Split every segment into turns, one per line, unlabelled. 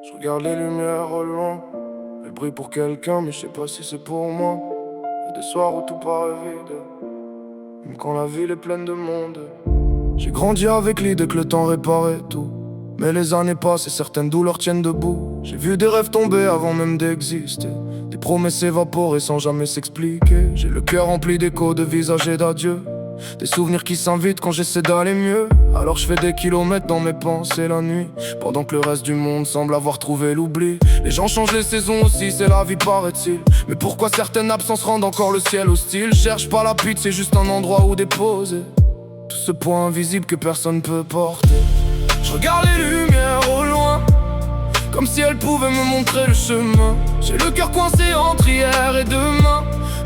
Je regarde les lumières au loin. Elles brillent pour quelqu'un, mais je sais pas si c'est pour moi. Y'a des soirs où tout paraît vide, même quand la ville est pleine de monde. J'ai grandi avec l'idée que le temps réparait tout, mais les années passent et certaines douleurs tiennent debout. J'ai vu des rêves tomber avant même d'exister, des promesses évaporer sans jamais s'expliquer. J'ai le cœur rempli d'échos, de visages et d'adieux, des souvenirs qui s'invitent quand j'essaie d'aller mieux. Alors je fais des kilomètres dans mes pensées la nuit, pendant que le reste du monde semble avoir trouvé l'oubli. Les gens changent les saisons aussi, c'est la vie paraît-il. Mais pourquoi certaines absences rendent encore le ciel hostile? Cherche pas la pute, c'est juste un endroit où déposer tout ce poids invisible que personne peut porter. Je regarde les lumières au loin, comme si elles pouvaient me montrer le chemin. J'ai le cœur coincé entre hier et demain,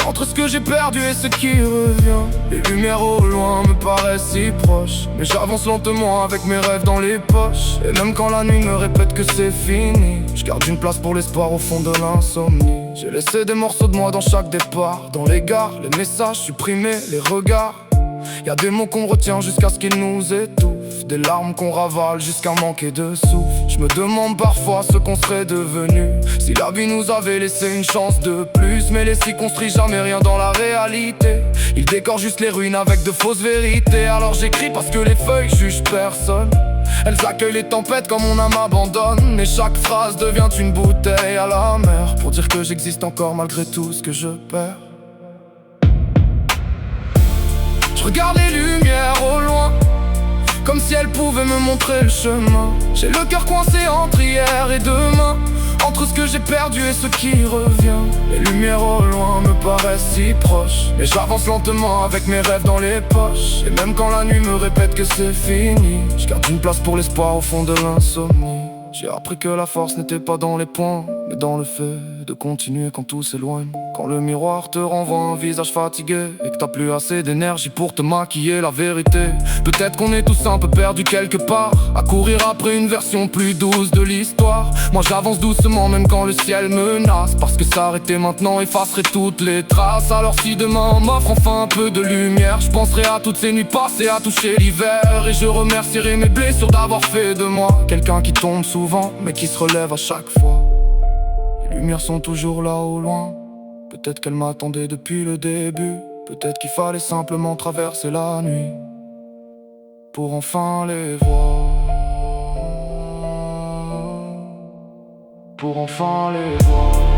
entre ce que j'ai perdu et ce qui revient. Les lumières au loin me paraissent si proches, mais j'avance lentement avec mes rêves dans les poches. Et même quand la nuit me répète que c'est fini, je garde une place pour l'espoir au fond de l'insomnie. J'ai laissé des morceaux de moi dans chaque départ, dans les gares, les messages supprimés, les regards. Y'a des mots qu'on retient jusqu'à ce qu'ils nous étouffent, des larmes qu'on ravale jusqu'à manquer de souffle. Je me demande parfois ce qu'on serait devenu si la vie nous avait laissé une chance de plus. Mais les s'y construit jamais rien dans la réalité, ils décorent juste les ruines avec de fausses vérités. Alors j'écris parce que les feuilles jugent personne, elles accueillent les tempêtes quand mon âme abandonne. Mais chaque phrase devient une bouteille à la mer, pour dire que j'existe encore malgré tout ce que je perds. Je regarde les lumières au loin, comme si elles pouvaient me montrer le chemin. J'ai le cœur coincé entre hier et demain, entre ce que j'ai perdu et ce qui revient. Les lumières au loin me paraissent si proches, mais j'avance lentement avec mes rêves dans les poches. Et même quand la nuit me répète que c'est fini, je garde une place pour l'espoir au fond de l'insomnie. J'ai appris que la force n'était pas dans les points, mais dans le fait de continuer quand tout s'éloigne. Quand le miroir te renvoie un visage fatigué et que t'as plus assez d'énergie pour te maquiller la vérité. Peut-être qu'on est tous un peu perdus quelque part, à courir après une version plus douce de l'histoire. Moi j'avance doucement même quand le ciel menace, parce que s'arrêter maintenant effacerait toutes les traces. Alors si demain on m'offre enfin un peu de lumière, je penserai à toutes ces nuits passées à toucher l'hiver. Et je remercierai mes blessures d'avoir fait de moi quelqu'un qui tombe souvent mais qui se relève à chaque fois. Les lumières sont toujours là au loin, peut-être qu'elles m'attendaient depuis le début. Peut-être qu'il fallait simplement traverser la nuit pour enfin les voir, pour enfin les voir.